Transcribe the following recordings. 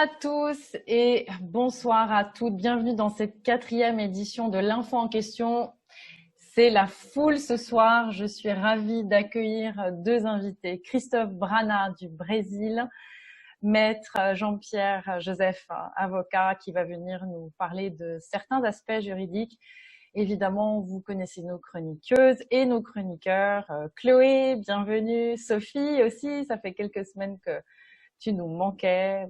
à tous et bonsoir à toutes. Bienvenue dans cette 4e édition de l'Info en question. C'est la foule ce soir. Je suis ravie d'accueillir deux invités. Christophe Brana du Brésil, maître Jean-Pierre Joseph, avocat, qui va venir nous parler de certains aspects juridiques. Évidemment, vous connaissez nos chroniqueuses et nos chroniqueurs. Chloé, bienvenue. Sophie aussi, ça fait quelques semaines que tu nous manquais.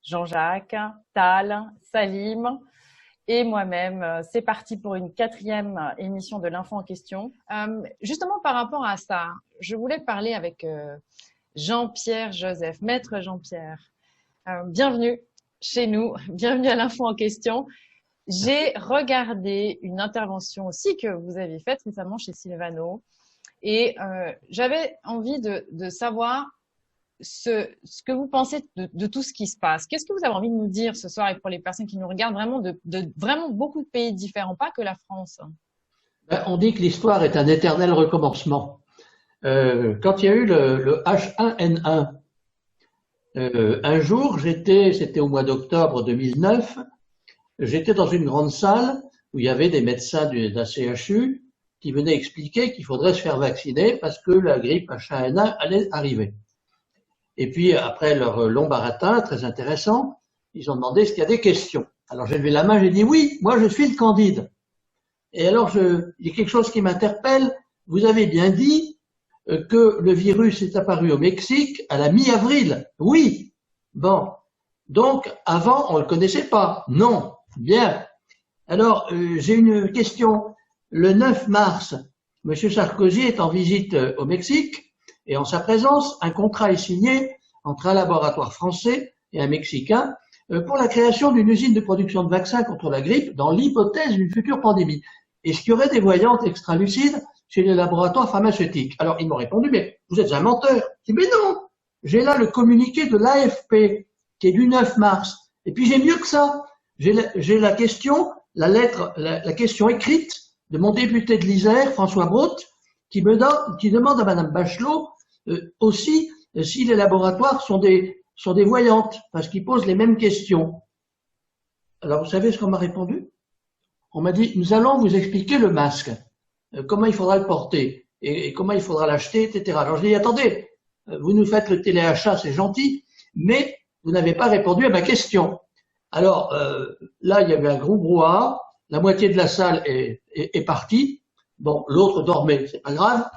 Jean-Jacques, Tal, Salim et moi-même. C'est parti pour une 4e émission de l'Info en question. Justement, par rapport à ça, je voulais parler avec Jean-Pierre Joseph, maître Jean-Pierre. Bienvenue chez nous, bienvenue à l'Info en question. J'ai regardé une intervention aussi que vous avez faite récemment chez Sylvano et j'avais envie de savoir ce que vous pensez de tout ce qui se passe. Qu'est-ce que vous avez envie de nous dire ce soir et pour les personnes qui nous regardent vraiment de vraiment beaucoup de pays différents, pas que la France? On dit que l'histoire est un éternel recommencement. Quand il y a eu le H1N1, un jour, c'était au mois d'octobre 2009, j'étais dans une grande salle où il y avait des médecins d'un CHU qui venaient expliquer qu'il faudrait se faire vacciner parce que la grippe H1N1 allait arriver. Et puis, après leur long baratin, très intéressant, ils ont demandé est-ce qu'il y a des questions. Alors, j'ai levé la main, j'ai dit oui, moi je suis le Candide. Et alors, il y a quelque chose qui m'interpelle. Vous avez bien dit que le virus est apparu au Mexique à la mi-avril. Oui. Bon. Donc, avant, on ne le connaissait pas. Non. Bien. Alors, j'ai une question. Le 9 mars, M. Sarkozy est en visite au Mexique. Et en sa présence, un contrat est signé entre un laboratoire français et un Mexicain pour la création d'une usine de production de vaccins contre la grippe dans l'hypothèse d'une future pandémie. Est-ce qu'il y aurait des voyantes extralucides chez les laboratoires pharmaceutiques? Alors, ils m'ont répondu, mais vous êtes un menteur. Je dis, mais non, j'ai là le communiqué de l'AFP qui est du 9 mars. Et puis, j'ai mieux que ça. J'ai la question, la question écrite de mon député de l'Isère, François Brault, qui demande à Madame Bachelot aussi si les laboratoires sont des voyantes, parce qu'ils posent les mêmes questions. Alors, vous savez ce qu'on m'a répondu? On m'a dit, nous allons vous expliquer le masque, comment il faudra le porter, et comment il faudra l'acheter, etc. Alors, je dis, attendez, vous nous faites le téléachat, c'est gentil, mais vous n'avez pas répondu à ma question. Alors, là, il y avait un gros brouhaha, la moitié de la salle est partie. Bon, l'autre dormait, c'est pas grave.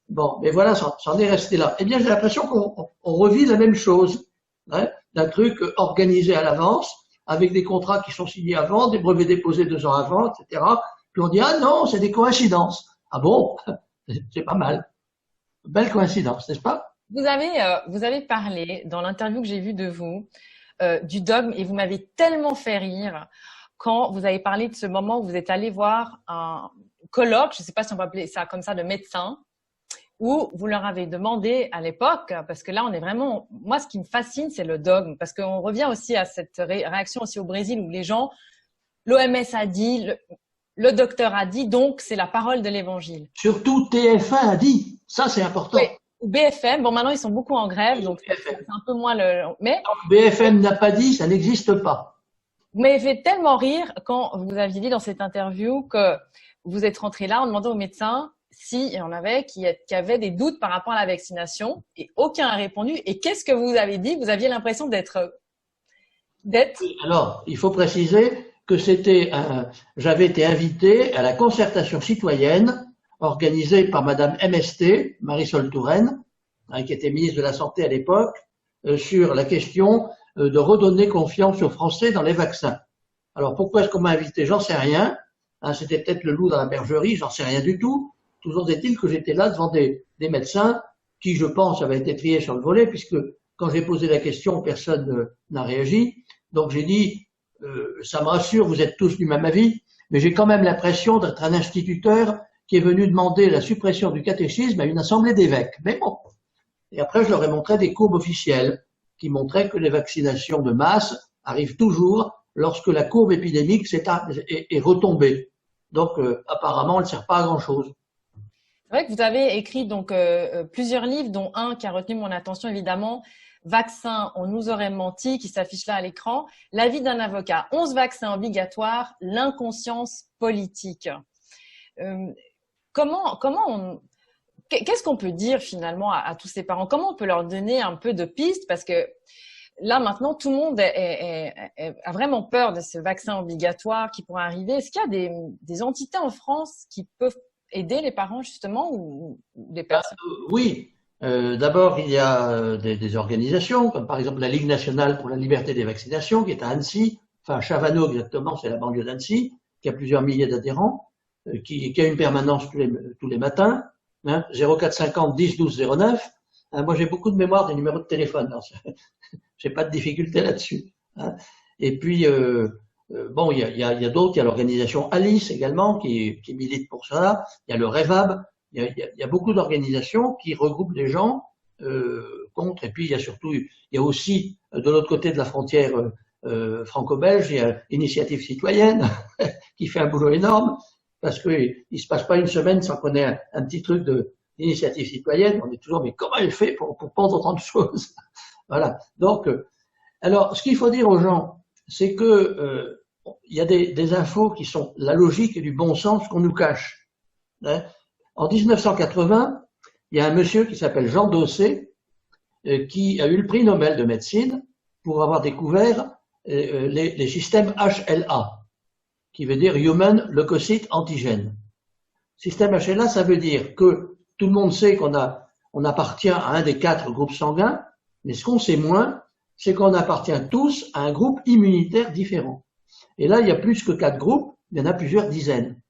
Bon, mais voilà, ça en est resté là. Eh bien, j'ai l'impression qu'on revit la même chose, hein, d'un truc organisé à l'avance, avec des contrats qui sont signés avant, des brevets déposés 2 ans avant, etc. Puis on dit, ah non, c'est des coïncidences. Ah bon? C'est pas mal. Belle coïncidence, n'est-ce pas? Vous avez parlé, dans l'interview que j'ai vue de vous, du dogme, et vous m'avez tellement fait rire quand vous avez parlé de ce moment où vous êtes allé voir un colloque, je ne sais pas si on peut appeler ça comme ça, de médecins, où vous leur avez demandé à l'époque, parce que là on est vraiment, moi ce qui me fascine c'est le dogme, parce qu'on revient aussi à cette réaction aussi au Brésil où les gens, l'OMS a dit, le docteur a dit, donc c'est la parole de l'évangile. Surtout TF1 a dit, ça c'est important. Oui, ou BFM, bon maintenant ils sont beaucoup en grève, donc c'est un peu moins le... Mais BFM n'a pas dit, ça n'existe pas. Vous m'avez fait tellement rire quand vous aviez dit dans cette interview que vous êtes rentré là en demandant aux médecins s'il y en avait qui avaient des doutes par rapport à la vaccination et aucun a répondu. Et qu'est-ce que vous avez dit? Vous aviez l'impression d'être... Alors, il faut préciser que j'avais été invité à la concertation citoyenne organisée par Madame MST, Marisol Touraine, qui était ministre de la Santé à l'époque, sur la question de redonner confiance aux Français dans les vaccins. Alors, pourquoi est-ce qu'on m'a invité? J'en sais rien. C'était peut-être le loup dans la bergerie, j'en sais rien du tout. Toujours est-il que j'étais là devant des médecins qui, je pense, avaient été triés sur le volet, puisque quand j'ai posé la question, personne n'a réagi. Donc j'ai dit, ça me rassure, vous êtes tous du même avis, mais j'ai quand même l'impression d'être un instituteur qui est venu demander la suppression du catéchisme à une assemblée d'évêques. Mais bon. Et après, je leur ai montré des courbes officielles qui montraient que les vaccinations de masse arrivent toujours lorsque la courbe épidémique est retombée. Donc, apparemment, elle ne sert pas à grand-chose. C'est vrai que vous avez écrit donc plusieurs livres, dont un qui a retenu mon attention évidemment, vaccins, on nous aurait menti, qui s'affiche là à l'écran. L'avis d'un avocat, 11 vaccins obligatoires, l'inconscience politique. Qu'est-ce qu'on peut dire finalement à tous ces parents? Comment on peut leur donner un peu de pistes? Parce que là, maintenant, tout le monde a vraiment peur de ce vaccin obligatoire qui pourrait arriver. Est-ce qu'il y a des entités en France qui peuvent aider les parents justement ou des personnes? Oui. D'abord, il y a des organisations, comme par exemple la Ligue nationale pour la liberté des vaccinations, qui est à Annecy, enfin Chavannes exactement, c'est la banlieue d'Annecy, qui a plusieurs milliers d'adhérents, qui a une permanence tous les matins, 0450 10 12 09. Moi, j'ai beaucoup de mémoire des numéros de téléphone, j'ai pas de difficulté là-dessus. Et puis, bon, il y a d'autres, il y a l'organisation Alice également, qui milite pour ça, il y a le REVAB. Il y a beaucoup d'organisations qui regroupent les gens contre. Et puis il y a aussi de l'autre côté de la frontière franco-belge, il y a Initiative citoyenne qui fait un boulot énorme parce que il se passe pas une semaine sans qu'on ait un petit truc d'initiative citoyenne. On est toujours mais comment elle fait pour prendre autant de choses? Voilà. Donc alors ce qu'il faut dire aux gens, c'est que il y a des infos qui sont la logique et du bon sens qu'on nous cache. En 1980, il y a un monsieur qui s'appelle Jean Dossé qui a eu le prix Nobel de médecine pour avoir découvert les systèmes HLA, qui veut dire Human Leukocyte Antigen. Système HLA, ça veut dire que tout le monde sait qu'on appartient à un des 4 groupes sanguins, mais ce qu'on sait moins, c'est qu'on appartient tous à un groupe immunitaire différent. Et là, il y a plus que 4 groupes, il y en a plusieurs dizaines.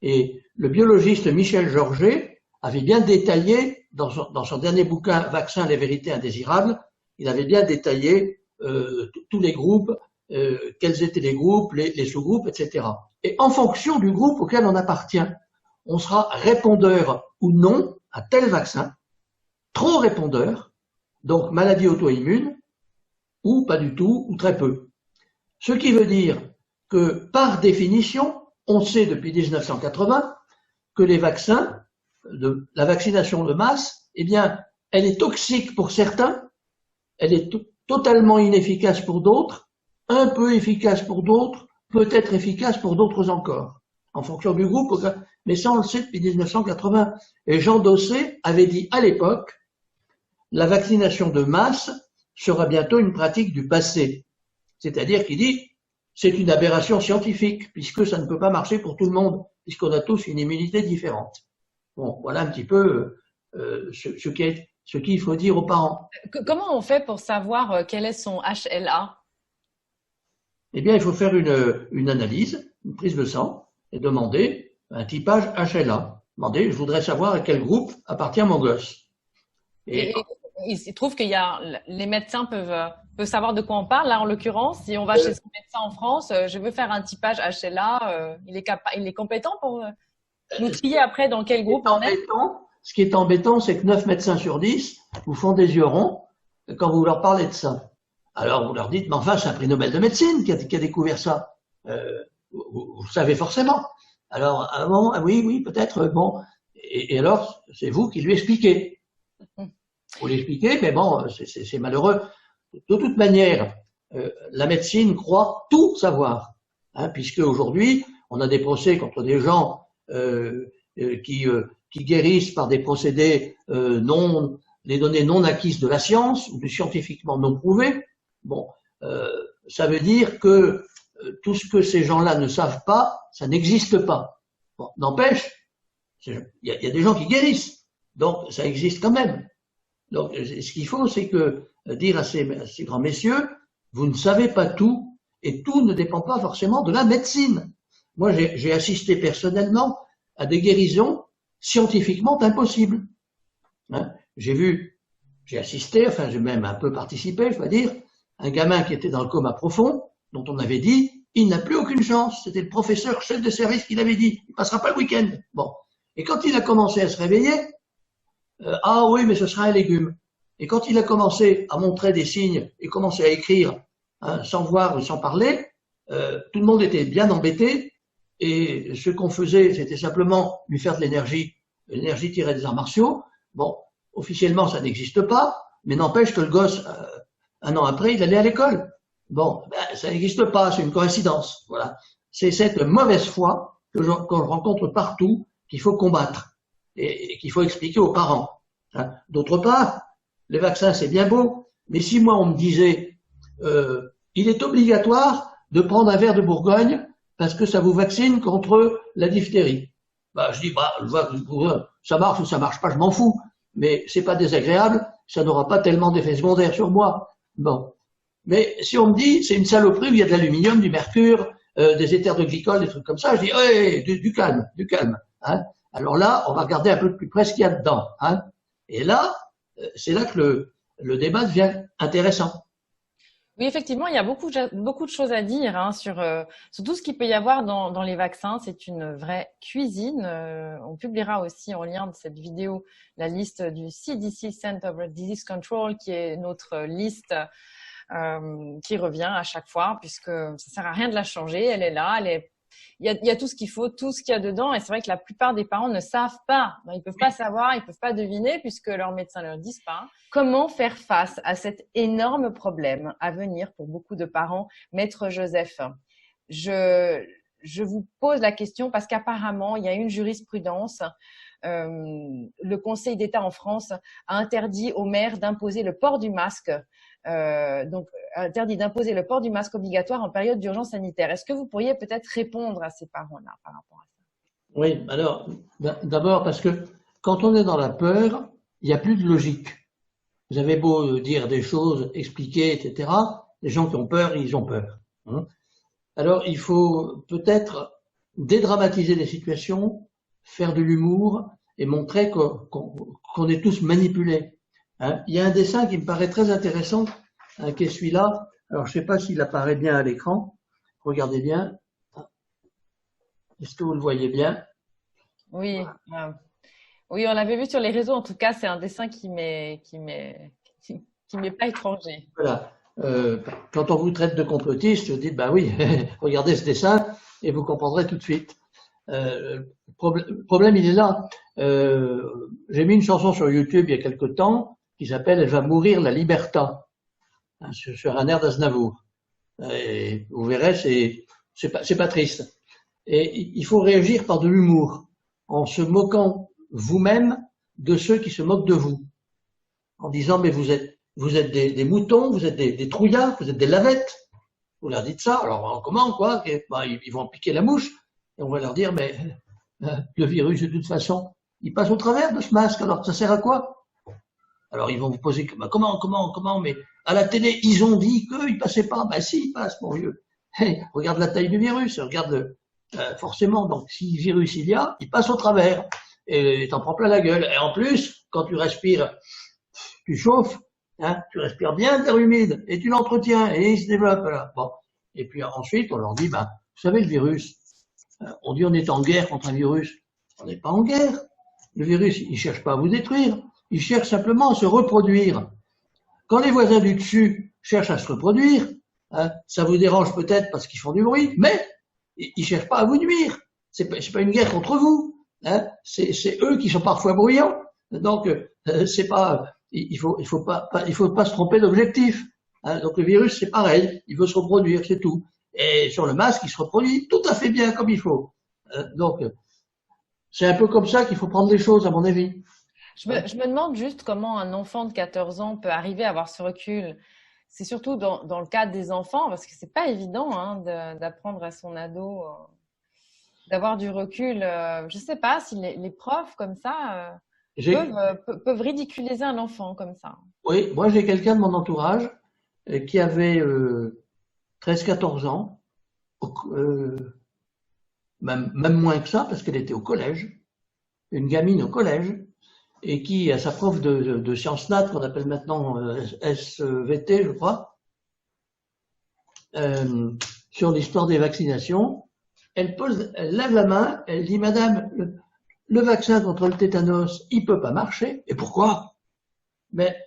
Et le biologiste Michel Georget avait bien détaillé, dans son dernier bouquin « Vaccins, les vérités indésirables », il avait bien détaillé tous les groupes, quels étaient les groupes, les sous-groupes, etc. Et en fonction du groupe auquel on appartient, on sera répondeur ou non à tel vaccin, trop répondeur, donc maladie auto-immune, ou pas du tout, ou très peu. Ce qui veut dire que, par définition, on sait depuis 1980 que les vaccins, la vaccination de masse, eh bien, elle est toxique pour certains, elle est totalement inefficace pour d'autres, un peu efficace pour d'autres, peut-être efficace pour d'autres encore, en fonction du groupe, mais ça on le sait depuis 1980. Et Jean Dossé avait dit à l'époque, la vaccination de masse sera bientôt une pratique du passé. C'est-à-dire qu'il dit, c'est une aberration scientifique, puisque ça ne peut pas marcher pour tout le monde, puisqu'on a tous une immunité différente. Bon, voilà un petit peu ce qu'il faut dire aux parents. Comment on fait pour savoir quel est son HLA? Eh bien, il faut faire une analyse, une prise de sang, et demander un typage HLA. Demander, je voudrais savoir à quel groupe appartient mon gosse. Et il se trouve qu'il y a, les médecins peuvent savoir de quoi on parle. Là, en l'occurrence, si on va chez son médecin en France, je veux faire un typage HLA, il est compétent pour nous trier après dans quel groupe on est. Ce qui est embêtant, c'est que 9 médecins sur 10 vous font des yeux ronds quand vous leur parlez de ça. Alors vous leur dites, mais enfin, c'est un prix Nobel de médecine qui a découvert ça. Vous savez forcément. Alors, bon, oui, peut-être, bon. Et alors, c'est vous qui lui expliquez. Vous l'expliquez, mais bon, c'est malheureux. De toute manière, la médecine croit tout savoir, puisque aujourd'hui, on a des procès contre des gens qui guérissent par des procédés les données non acquises de la science ou scientifiquement non prouvées. Bon, ça veut dire que tout ce que ces gens-là ne savent pas, ça n'existe pas. Bon, n'empêche, il y a des gens qui guérissent, donc ça existe quand même. Donc, ce qu'il faut, c'est que dire à ces grands messieurs, vous ne savez pas tout, et tout ne dépend pas forcément de la médecine. Moi, j'ai assisté personnellement à des guérisons scientifiquement impossibles. J'ai assisté, enfin, j'ai même un peu participé, je dois dire, un gamin qui était dans le coma profond, dont on avait dit, il n'a plus aucune chance. C'était le professeur chef de service qui l'avait dit. Il passera pas le week-end. Bon. Et quand il a commencé à se réveiller, ah oui, mais ce sera un légume. Et quand il a commencé à montrer des signes et commencé à écrire, sans voir ou sans parler, tout le monde était bien embêté. Et ce qu'on faisait, c'était simplement lui faire de l'énergie tirée des arts martiaux. Bon, officiellement, ça n'existe pas. Mais n'empêche que le gosse, un an après, il allait à l'école. Bon, ben, ça n'existe pas, c'est une coïncidence. Voilà. C'est cette mauvaise foi que je rencontre partout qu'il faut combattre et qu'il faut expliquer aux parents. Hein. D'autre part, les vaccins, c'est bien beau, mais si moi on me disait il est obligatoire de prendre un verre de Bourgogne parce que ça vous vaccine contre la diphtérie. Bah, je dis, bah, ça marche ou ça marche pas, je m'en fous. Mais c'est pas désagréable, ça n'aura pas tellement d'effets secondaires sur moi. Bon. Mais si on me dit, c'est une saloperie où il y a de l'aluminium, du mercure, des éthers de glycol, des trucs comme ça, je dis, hey, du calme, du calme. Hein. Alors là, on va regarder un peu de plus près ce qu'il y a dedans. Hein. Et là, c'est là que le débat devient intéressant. Oui, effectivement, il y a beaucoup de choses à dire hein, sur tout ce qu'il peut y avoir dans les vaccins. C'est une vraie cuisine. On publiera aussi en lien de cette vidéo la liste du CDC, Center for Disease Control, qui est notre liste qui revient à chaque fois, puisque ça sert à rien de la changer. Elle est là, il y a tout ce qu'il faut, tout ce qu'il y a dedans. Et c'est vrai que la plupart des parents ne savent pas. Ils peuvent pas savoir, ils peuvent pas deviner puisque leurs médecins leur disent pas. Comment faire face à cet énorme problème à venir pour beaucoup de parents, Maître Joseph? Je vous pose la question parce qu'apparemment, il y a une jurisprudence. Le Conseil d'État en France a interdit aux maires d'imposer le port du masque. Donc, interdit d'imposer le port du masque obligatoire en période d'urgence sanitaire. Est-ce que vous pourriez peut-être répondre à ces parents-là par rapport à ça? Oui, alors, d'abord parce que quand on est dans la peur, il n'y a plus de logique. Vous avez beau dire des choses, expliquer, etc. Les gens qui ont peur, ils ont peur. Hein. Alors, il faut peut-être dédramatiser les situations, faire de l'humour et montrer qu'on est tous manipulés. Hein. Il y a un dessin qui me paraît très intéressant, hein, qui est celui-là. Alors, je ne sais pas s'il apparaît bien à l'écran. Regardez bien. Est-ce que vous le voyez bien? Oui, oui, on l'avait vu sur les réseaux. En tout cas, c'est un dessin qui m'est pas étranger. Voilà. Quand on vous traite de complotiste, vous dites, bah oui, regardez ce dessin et vous comprendrez tout de suite. Le problème, il est là. J'ai mis une chanson sur YouTube il y a quelque temps qui s'appelle Elle va mourir la Liberta, hein, sur un air d'Aznavour. Et vous verrez, c'est pas triste. Et il faut réagir par de l'humour, en se moquant vous-même de ceux qui se moquent de vous, en disant mais vous êtes des moutons, vous êtes des trouillards, vous êtes des lavettes. Vous leur dites ça, alors comment quoi? Ben, ils vont piquer la mouche et on va leur dire mais le virus de toute façon, il passe au travers de ce masque, alors ça sert à quoi? Alors ils vont vous poser comment? Mais à la télé ils ont dit qu'il passait pas. Ben si, il passe mon vieux. Hey, regarde la taille du virus, regarde forcément. Donc si virus il y a, il passe au travers et t'en prends plein la gueule. Et en plus, quand tu respires, tu chauffes. Hein, tu respires bien de l'air humide et tu l'entretiens et il se développe là. Bon. Et puis ensuite, on leur dit, ben, vous savez, le virus, on dit on est en guerre contre un virus. On n'est pas en guerre. Le virus, il cherche pas à vous détruire. Il cherche simplement à se reproduire. Quand les voisins du dessus cherchent à se reproduire, hein, ça vous dérange peut-être parce qu'ils font du bruit, mais ils cherchent pas à vous nuire. C'est pas une guerre contre vous. Hein, c'est eux qui sont parfois bruyants. Donc, c'est pas... Il faut pas se tromper d'objectif. Hein. Donc le virus, c'est pareil, il veut se reproduire, c'est tout. Et sur le masque, il se reproduit tout à fait bien comme il faut. Donc c'est un peu comme ça qu'il faut prendre les choses, à mon avis. Je me demande juste comment un enfant de 14 ans peut arriver à avoir ce recul. C'est surtout dans le cadre des enfants, parce que c'est pas évident hein, d'apprendre à son ado d'avoir du recul. Je sais pas si les profs comme ça peuvent ridiculiser un enfant comme ça. Oui, moi j'ai quelqu'un de mon entourage qui avait 13-14 ans, même moins que ça, parce qu'elle était au collège, une gamine au collège, et qui, à sa prof de sciences nat, qu'on appelle maintenant SVT, je crois, sur l'histoire des vaccinations, elle lève la main, elle dit, Madame, le vaccin contre le tétanos, il peut pas marcher. Et pourquoi? Mais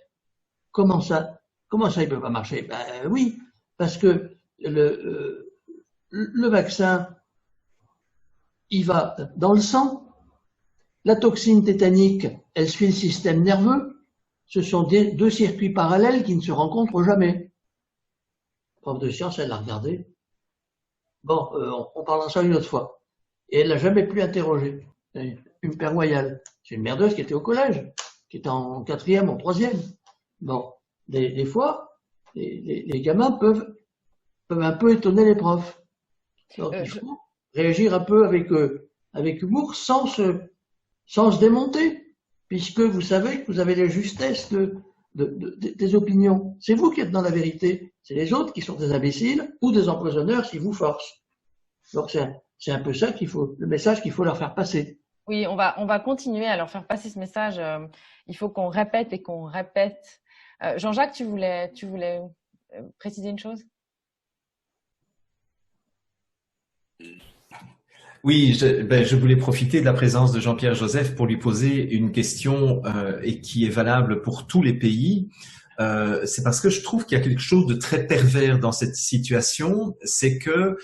comment ça il peut pas marcher? Ben oui, parce que le vaccin, il va dans le sang. La toxine tétanique, elle suit le système nerveux. ce sont deux circuits parallèles qui ne se rencontrent jamais. La prof de sciences, elle l'a regardé. Bon, on parlera ça une autre fois. Et elle l'a jamais plus interrogé. Une père royale. C'est une merdeuse qui était au collège, qui était en 4e, en 3e. Bon, des fois, les gamins peuvent un peu étonner les profs. Donc, il faut réagir un peu avec humour sans se démonter, puisque vous savez que vous avez la justesse des opinions. C'est vous qui êtes dans la vérité. C'est les autres qui sont des imbéciles ou des empoisonneurs s'ils vous forcent. Donc c'est un peu ça le message qu'il faut leur faire passer. Oui, on va continuer à leur faire passer ce message. Il faut qu'on répète et qu'on répète. Jean-Jacques, tu voulais préciser une chose? Oui, je voulais profiter de la présence de Jean-Pierre Joseph pour lui poser une question et qui est valable pour tous les pays. C'est parce que je trouve qu'il y a quelque chose de très pervers dans cette situation, c'est que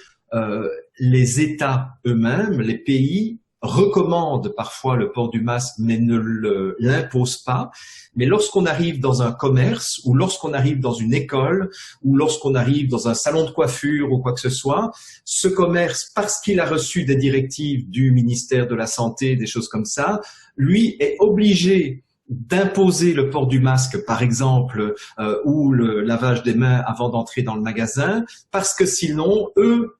les États eux-mêmes, les pays, recommandent parfois le port du masque, mais ne l'imposent pas. Mais lorsqu'on arrive dans un commerce, ou lorsqu'on arrive dans une école, ou lorsqu'on arrive dans un salon de coiffure ou quoi que ce soit, ce commerce, parce qu'il a reçu des directives du ministère de la Santé, des choses comme ça, lui est obligé d'imposer le port du masque, par exemple, ou le lavage des mains avant d'entrer dans le magasin, parce que sinon, eux,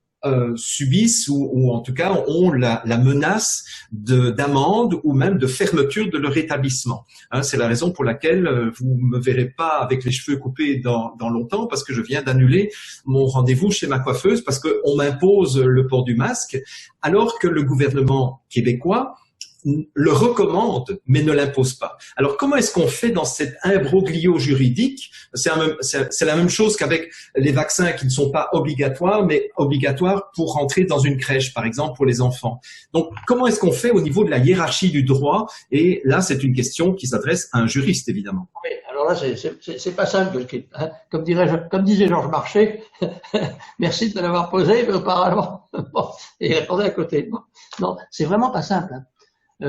subissent ou en tout cas ont la menace d'amende ou même de fermeture de leur établissement. Hein, c'est la raison pour laquelle vous me verrez pas avec les cheveux coupés dans longtemps, parce que je viens d'annuler mon rendez-vous chez ma coiffeuse parce qu'on m'impose le port du masque, alors que le gouvernement québécois le recommande, mais ne l'impose pas. Alors, comment est-ce qu'on fait dans cet imbroglio juridique? C'est la même chose qu'avec les vaccins qui ne sont pas obligatoires, mais obligatoires pour rentrer dans une crèche, par exemple, pour les enfants. Donc, comment est-ce qu'on fait au niveau de la hiérarchie du droit? Et là, c'est une question qui s'adresse à un juriste, évidemment. Oui, alors là, c'est pas simple. Hein. Comme disait Georges Marchais, merci de l'avoir posé, mais auparavant, bon, et il répondait à côté. Bon, non, c'est vraiment pas simple. Hein.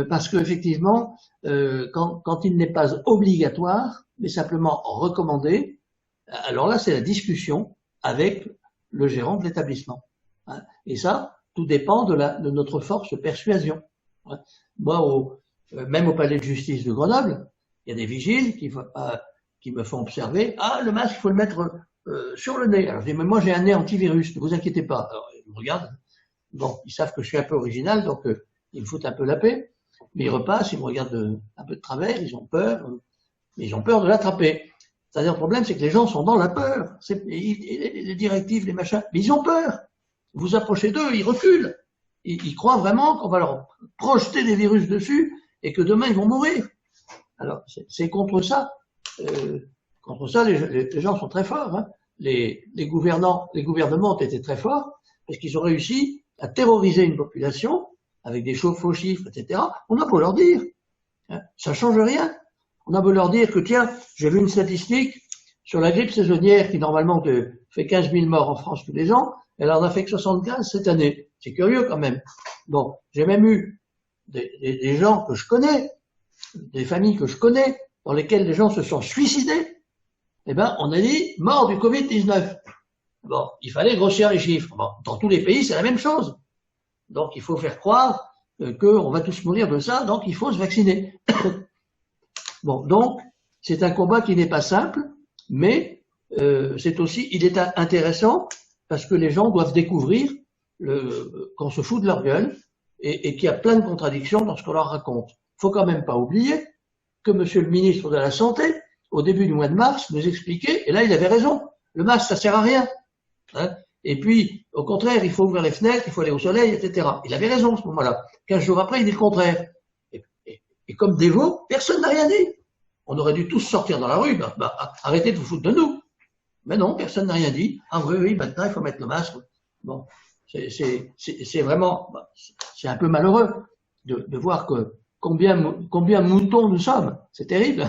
Parce qu'effectivement, quand il n'est pas obligatoire, mais simplement recommandé, alors là, c'est la discussion avec le gérant de l'établissement. Hein. Et ça, tout dépend de notre force de persuasion. Hein. Moi, même au palais de justice de Grenoble, il y a des vigiles qui me font observer, le masque, il faut le mettre sur le nez. Alors je dis, mais moi j'ai un nez antivirus, ne vous inquiétez pas. Alors ils me regardent, bon, ils savent que je suis un peu original, donc ils me foutent un peu la paix. Mais ils repassent, ils me regardent un peu de travers, ils ont peur, mais ils ont peur de l'attraper. C'est-à-dire, le problème, c'est que les gens sont dans la peur. Les directives, les machins, mais ils ont peur. Vous approchez d'eux, ils reculent. Ils croient vraiment qu'on va leur projeter des virus dessus et que demain, ils vont mourir. Alors, c'est contre ça. Contre ça, les gens sont très forts. Hein. Les gouvernements ont été très forts parce qu'ils ont réussi à terroriser une population avec des faux chiffres, etc. On a beau leur dire, hein, ça change rien. On a beau leur dire que, tiens, j'ai vu une statistique sur la grippe saisonnière qui, normalement, fait 15 000 morts en France tous les ans, elle en a fait que 75 cette année. C'est curieux quand même. Bon, j'ai même eu des gens que je connais, des familles que je connais, dans lesquelles les gens se sont suicidés. Eh ben, on a dit mort du Covid-19. Bon, il fallait grossir les chiffres. Bon, dans tous les pays, c'est la même chose. Donc, il faut faire croire qu'on va tous mourir de ça, donc il faut se vacciner. Bon, donc, c'est un combat qui n'est pas simple, mais il est intéressant parce que les gens doivent découvrir qu'on se fout de leur gueule et qu'il y a plein de contradictions dans ce qu'on leur raconte. Faut quand même pas oublier que Monsieur le ministre de la Santé, au début du mois de mars, nous expliquait, et là il avait raison, le masque ça sert à rien. Hein. Et puis, au contraire, il faut ouvrir les fenêtres, il faut aller au soleil, etc. Il avait raison à ce moment-là. 15 jours après, il dit le contraire. Et comme des veaux, personne n'a rien dit. On aurait dû tous sortir dans la rue, arrêtez de vous foutre de nous. Mais non, personne n'a rien dit. Ah oui, maintenant il faut mettre le masque. Bon, c'est vraiment, c'est un peu malheureux de voir que combien moutons nous sommes. C'est terrible.